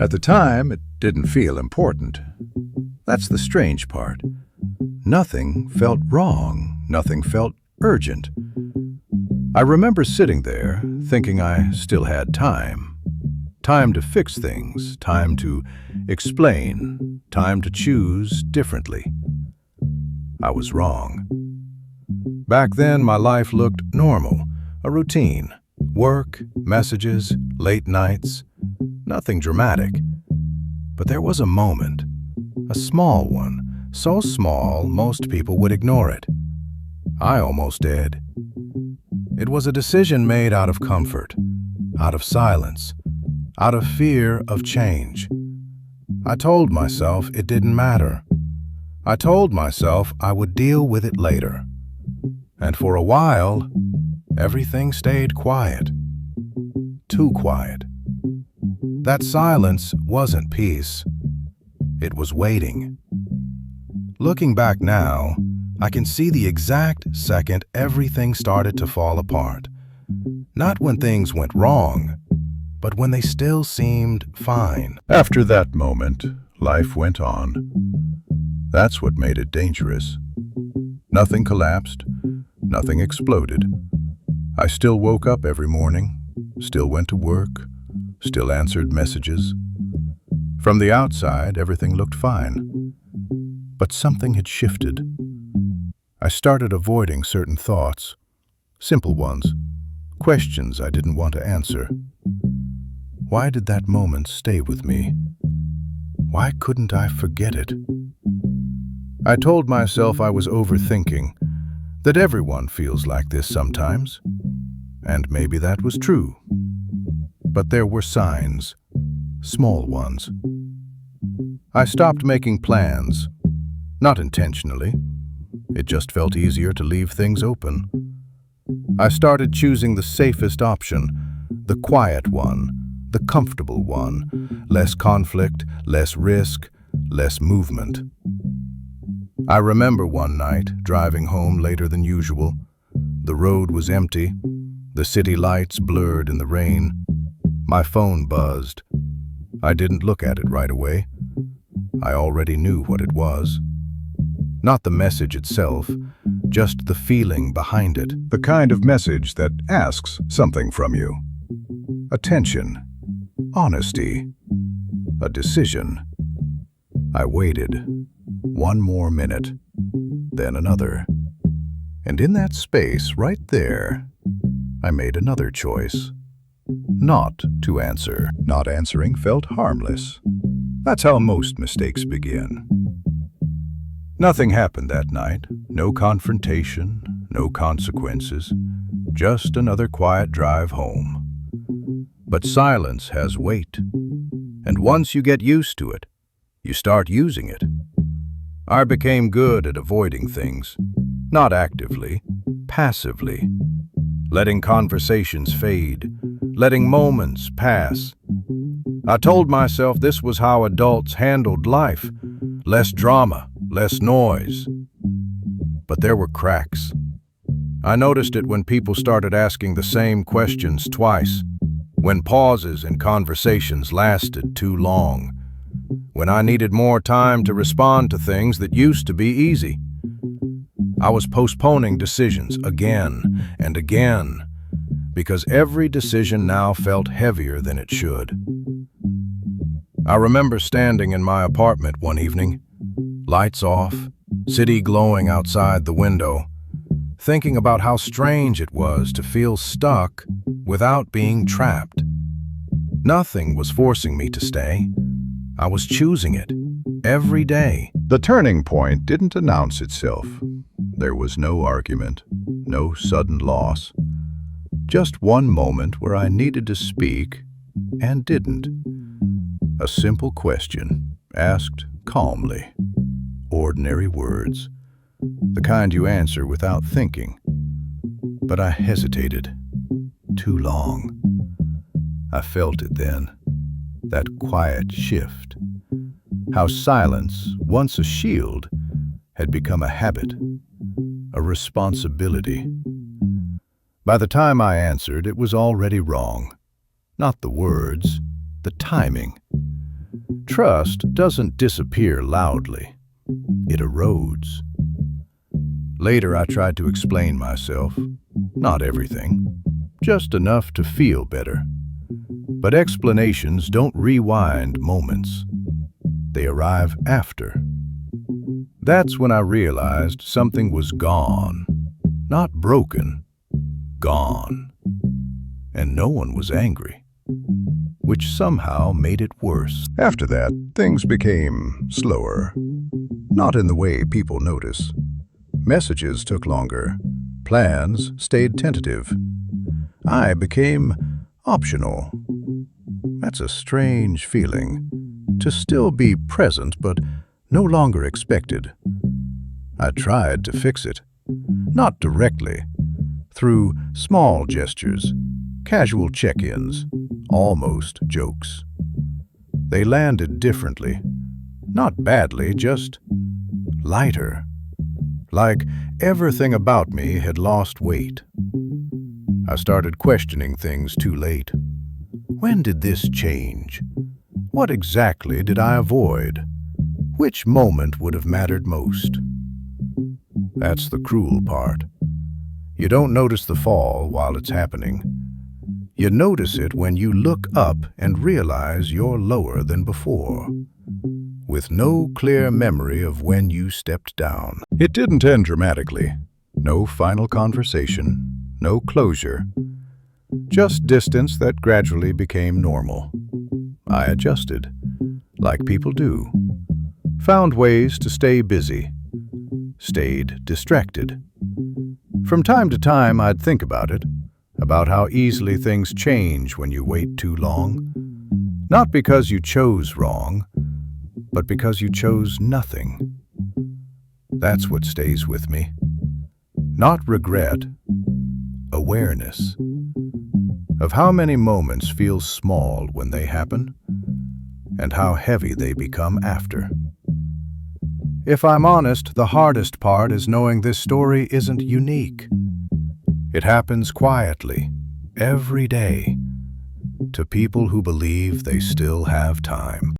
At the time, it didn't feel important. That's the strange part. Nothing felt wrong. Nothing felt urgent. I remember sitting there, thinking I still had time. Time to fix things, time to explain, time to choose differently. I was wrong. Back then, my life looked normal, a routine. Work, messages, late nights, nothing dramatic. But there was a moment, a small one, so small most people would ignore it. I almost did. It was a decision made out of comfort, out of silence, out of fear of change. I told myself it didn't matter. I told myself I would deal with it later. And for a while, everything stayed quiet. Too quiet. That silence wasn't peace. It was waiting. Looking back now, I can see the exact second everything started to fall apart. Not when things went wrong, but when they still seemed fine. After that moment, life went on. That's what made it dangerous. Nothing collapsed, nothing exploded. I still woke up every morning, still went to work, still answered messages. From the outside, everything looked fine. But something had shifted. I started avoiding certain thoughts, simple ones, questions I didn't want to answer. Why did that moment stay with me? Why couldn't I forget it? I told myself I was overthinking, that everyone feels like this sometimes, and maybe that was true. But there were signs, small ones. I stopped making plans, not intentionally. It just felt easier to leave things open. I started choosing the safest option, the quiet one, the comfortable one, less conflict, less risk, less movement. I remember one night, driving home later than usual. The road was empty, the city lights blurred in the rain. My phone buzzed. I didn't look at it right away. I already knew what it was. Not the message itself, just the feeling behind it. The kind of message that asks something from you. Attention, honesty, a decision. I waited. One more minute, then another. And in that space, right there, I made another choice. Not to answer. Not answering felt harmless. That's how most mistakes begin. Nothing happened that night. No confrontation, no consequences. Just another quiet drive home. But silence has weight. And once you get used to it, you start using it. I became good at avoiding things. Not actively, passively. Letting conversations fade. Letting moments pass. I told myself this was how adults handled life. Less drama, less noise. But there were cracks. I noticed it when people started asking the same questions twice, when pauses in conversations lasted too long, when I needed more time to respond to things that used to be easy. I was postponing decisions again and again, because every decision now felt heavier than it should. I remember standing in my apartment one evening, lights off, city glowing outside the window, thinking about how strange it was to feel stuck without being trapped. Nothing was forcing me to stay. I was choosing it, every day. The turning point didn't announce itself. There was no argument, no sudden loss. Just one moment where I needed to speak and didn't. A simple question, asked calmly. Ordinary words, the kind you answer without thinking. But I hesitated. Too long. I felt it then, that quiet shift. How silence, once a shield, had become a habit, a responsibility. By the time I answered, it was already wrong. Not the words, the timing. Trust doesn't disappear loudly. It erodes. Later, I tried to explain myself. Not everything, just enough to feel better. But explanations don't rewind moments. They arrive after. That's when I realized something was gone. Not broken, gone. And no one was angry, which somehow made it worse. After that, things became slower. Not in the way people notice. Messages took longer. Plans stayed tentative. I became optional. That's a strange feeling. To still be present, but no longer expected. I tried to fix it. Not directly. Through small gestures, casual check-ins, almost jokes. They landed differently. Not badly, just lighter. Like everything about me had lost weight. I started questioning things too late. When did this change? What exactly did I avoid? Which moment would have mattered most? That's the cruel part. You don't notice the fall while it's happening. You notice it when you look up and realize you're lower than before, with no clear memory of when you stepped down. It didn't end dramatically. No final conversation, no closure. Just distance that gradually became normal. I adjusted, like people do. Found ways to stay busy. Stayed distracted. From time to time, I'd think about it, about how easily things change when you wait too long. Not because you chose wrong, but because you chose nothing. That's what stays with me. Not regret, awareness. Of how many moments feel small when they happen, and how heavy they become after. If I'm honest, the hardest part is knowing this story isn't unique. It happens quietly, every day, to people who believe they still have time.